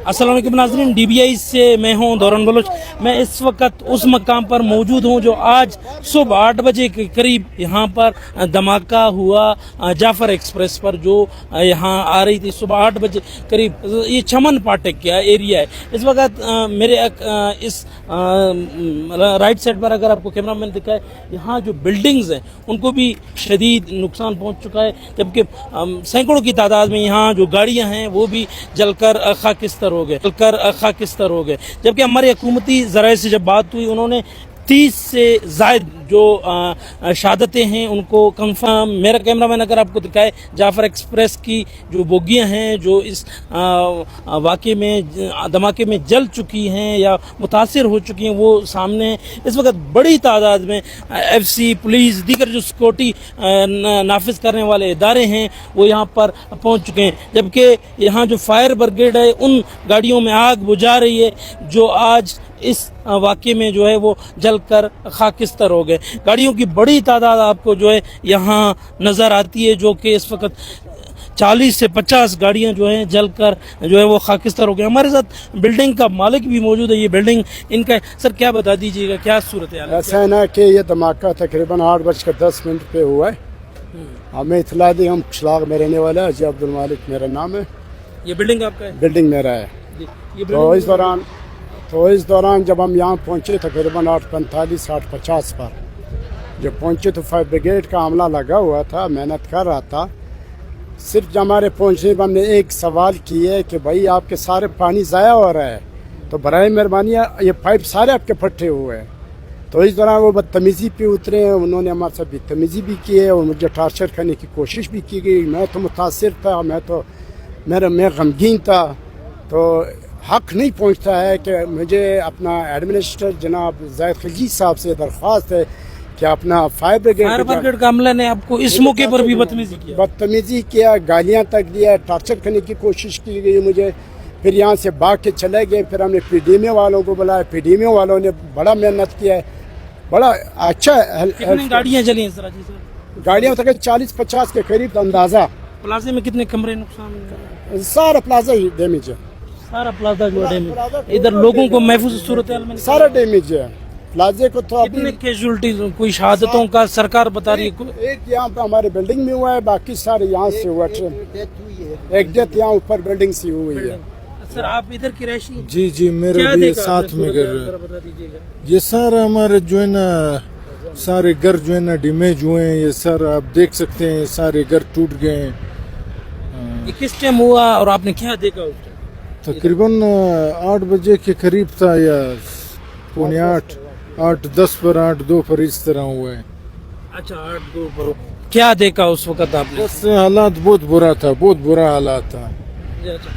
अस्सलाम वालेकुम नाज़रीन, DBI से मैं हूं दौरान बलोच। मैं इस वक्त उस मकाम पर मौजूद हूं जो आज सुबह 8 बजे के करीब यहाँ पर धमाका हुआ जाफर एक्सप्रेस पर, जो यहाँ आ रही थी सुबह 8 बजे करीब। ये चमन फाटक का एरिया है इस वक्त। मेरे इस राइट साइड पर अगर आपको कैमरा मैन दिखाए, यहाँ जो बिल्डिंग्स हैं उनको भी शदीद नुकसान पहुँच चुका है, जबकि सैकड़ों की तादाद में यहाँ जो गाड़ियाँ हैं वो भी जलकर खाकिस्तर हो गए। जबकि हमारे हुकूमती ज़राए से जब बात हुई, उन्होंने 30 से ज़ायद जो शहादतें हैं उनको कंफर्म। मेरा कैमरामैन अगर आपको दिखाए, जाफर एक्सप्रेस की जो बोगियां हैं जो इस वाक़े में धमाके में जल चुकी हैं या मुतासिर हो चुकी हैं, वो सामने है। इस वक्त बड़ी तादाद में FC, पुलिस, दीगर जो सिक्योरिटी नाफिज करने वाले इदारे हैं वो यहाँ पर पहुँच चुके हैं, जबकि यहाँ जो फायर ब्रिगेड है उन गाड़ियों में आग बुझा रही है जो आज इस वाक़े में जो है वो जलकर खाकिस्तर हो गए। गाड़ियों की बड़ी तादाद आपको जो है यहाँ नज़र आती है, जो कि इस वक्त 40 से 50 गाड़ियाँ जो हैं जलकर जो है वो खाकिस्तर हो गए। हमारे साथ बिल्डिंग का मालिक भी मौजूद है। ये बिल्डिंग इनका, सर क्या बता दीजिएगा, क्या सूरत है? ऐसा है ना कि ये धमाका तकरीबन 8:10 पे हुआ है। हमें इतला दी, हम शलाग में रहने वाला है, अजय अब्दुल मालिक मेरा नाम है। ये बिल्डिंग आपका है? बिल्डिंग मेरा है। तो इस दौरान जब हम यहाँ पहुँचे तकरीबन 8:45 8:50 पर जब पहुँचे तो फायर ब्रिगेड का अमला लगा हुआ था, मेहनत कर रहा था। सिर्फ जब हमारे पहुँचने पर हमने एक सवाल किया है कि भाई आपके सारे पानी ज़ाया हो रहा है, तो बराए मेहरबानी ये पाइप सारे आपके फटे हुए हैं। तो इस दौरान वो बदतमीज़ी पे उतरे हैं, उन्होंने हमारे साथ बदतमीज़ी भी की है और मुझे टार्चर करने की कोशिश भी की गई। मैं तो मुतासिर था, मैं गमगीन था। तो हक नहीं पहुंचता है कि मुझे अपना एडमिनिस्ट्रेटर जनाब जायद खिलजी साहब से दरख्वास्त है कि अपना फायर ब्रिगेड का अमला ने आपको इस मौके पर भी बदतमीजी किया, गालियां तक दिया, टार्चर करने की कोशिश की गई मुझे। फिर यहाँ से भाग के चले गए। फिर हमने PDMA वालों को बुलाया, PDMA वालों ने बड़ा मेहनत किया है, बड़ा अच्छा। कितनी गाड़ियाँ जली? गाड़ियाँ तक 40-50 के करीब अंदाजा। प्लाजे में कितने कमरे नुकसान? सारा प्लाजा ही डैमेज है, सारा प्लाजा जो डैमेज। इधर लोगों को महफूज सूरत में सारा डैमेज है प्लाजे को। तो कितने कैजुअलिटीज, कोई शहादतों का सरकार बता रही है? एक यहाँ पे हमारे बिल्डिंग में हुआ है, बाकी सारे यहाँ से हुआ। एक डेथ यहाँ ऊपर बिल्डिंग से हुई है। सर आप इधर की रहिशी? जी मेरे भी साथ में घर। ये सारा हमारे जो है ना सारे घर जो है ना डैमेज हुए हैं। ये सर आप देख सकते हैं, सारे घर टूट गए हैं। ये किस टाइम हुआ और आपने क्या देखा उस टाइम? तकरीबन 8 बजे के करीब था या 8:10 पर 8:02 पर इस तरह हुआ है। अच्छा 8:02 पर क्या देखा उस वक्त आपने? बस हालात बहुत बुरा था, बहुत बुरा हालात था,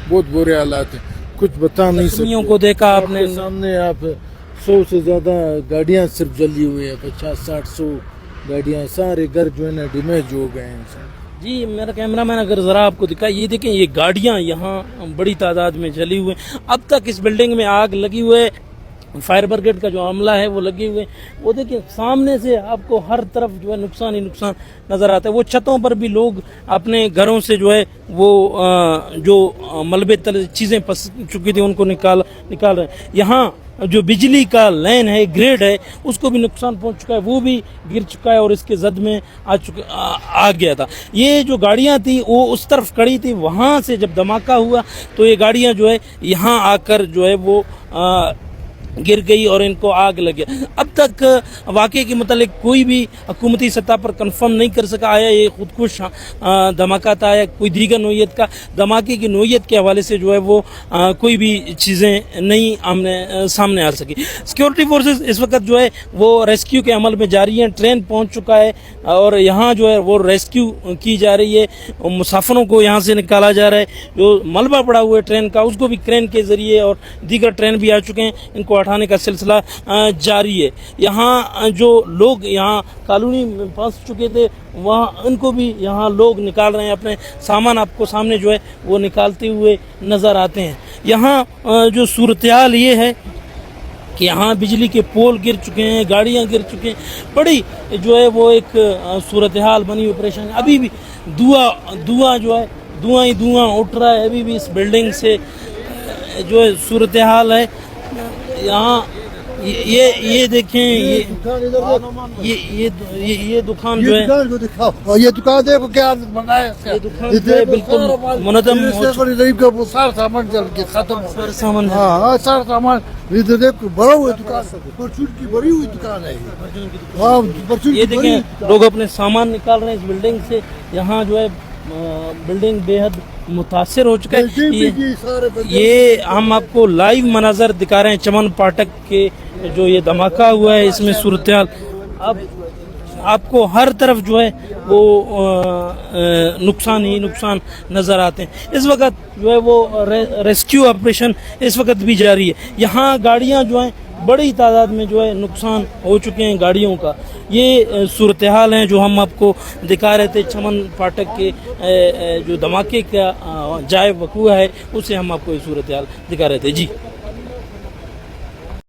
बहुत बुरे हालात है, कुछ बता नहीं सकते। को देखा आपने सामने? आप 100 से ज्यादा गाड़ियाँ सिर्फ जली हुई है, 50-60-100 गाड़ियाँ। सारे घर जो है ना डैमेज हो गए हैं। जी मेरा कैमरामैन अगर ज़रा आपको दिखाए, ये देखें ये गाड़ियाँ यहाँ बड़ी तादाद में जली हुई हैं। अब तक इस बिल्डिंग में आग लगी हुई है, फायर ब्रिगेड का जो अमला है वो लगे हुए। वो देखिए सामने से आपको हर तरफ जो है नुकसान ही नुकसान नज़र आता है। वो छतों पर भी लोग अपने घरों से जो है वो जो मलबे तले चीज़ें फंस चुकी थी उनको निकाल रहे हैं। यहाँ जो बिजली का लाइन है, ग्रिड है, उसको भी नुकसान पहुंच चुका है, वो भी गिर चुका है और इसके जद में आ गया था। ये जो गाड़ियां थी वो उस तरफ खड़ी थी, वहां से जब धमाका हुआ तो ये गाड़ियां जो है यहाँ आकर जो है वो गिर गई और इनको आग लग गया। अब तक वाक़े के मतलब कोई भी हुकूमती सतह पर कंफर्म नहीं कर सका आया ये खुदकुश धमाका था या कोई दीगर नोयत का। धमाके की नोयत के हवाले से जो है वो कोई भी चीज़ें नहीं सामने आ सकी। सिक्योरिटी फोर्सेस इस वक्त जो है वो रेस्क्यू के अमल में जारी हैं। ट्रेन पहुंच चुका है और यहाँ जो है वो रेस्क्यू की जा रही है। मुसाफिरों को यहाँ से निकाला जा रहा है। जो मलबा पड़ा हुआ है ट्रेन का उसको भी क्रेन के ज़रिए, और दीगर ट्रेन भी आ चुके हैं, इनको उठाने का सिलसिला जारी है। यहाँ जो लोग यहाँ कॉलोनी में फंस चुके थे वहाँ उनको भी यहाँ लोग निकाल रहे हैं। अपने सामान आपको सामने जो है वो निकालते हुए नज़र आते हैं। यहाँ जो सूरत-ए-हाल ये है कि यहाँ बिजली के पोल गिर चुके हैं, गाड़ियाँ गिर चुके हैं, बड़ी जो है वो एक सूरत-ए-हाल बनी हुई परेशानी। अभी भी धुआं जो है धुआं ही धुआं उठ रहा है अभी भी इस बिल्डिंग से। جو ہے صورتحال ہے یہاں یہ دیکھیں یہ دکان جو ہے یہ دکان دیکھو کیا بنایا یہ دکان جو ہے بالکل منظم غریب کا وہ سارا سامان چل کے ختم ہو سارا سامان ہاں سارا سامان ادھر دیکھو بڑا ہوئی دکان پرچون کی بڑی ہوئی دکان ہے ہاں پرچون یہ کی بڑی دیکھیں لوگ اپنے سامان نکال رہے ہیں اس بلڈنگ سے یہاں جو ہے بلڈنگ بے حد متاثر ہو چکا ہے یہ ہم آپ کو لائیو مناظر دکھا رہے ہیں چمن پاٹک کے جو یہ دھماکہ ہوا ہے اس میں صورتحال اب آپ کو ہر طرف جو ہے وہ نقصان ہی نقصان نظر آتے ہیں اس وقت جو ہے وہ ریسکیو آپریشن اس وقت بھی جاری ہے یہاں گاڑیاں جو ہیں بڑی تعداد میں جو ہے نقصان ہو چکے ہیں گاڑیوں کا یہ صورتحال ہیں جو ہم آپ کو دکھا رہے تھے چمن پاٹک کے جو دھماکے کا جائے وقوع ہے اسے ہم آپ کو یہ صورتحال دکھا رہے تھے جی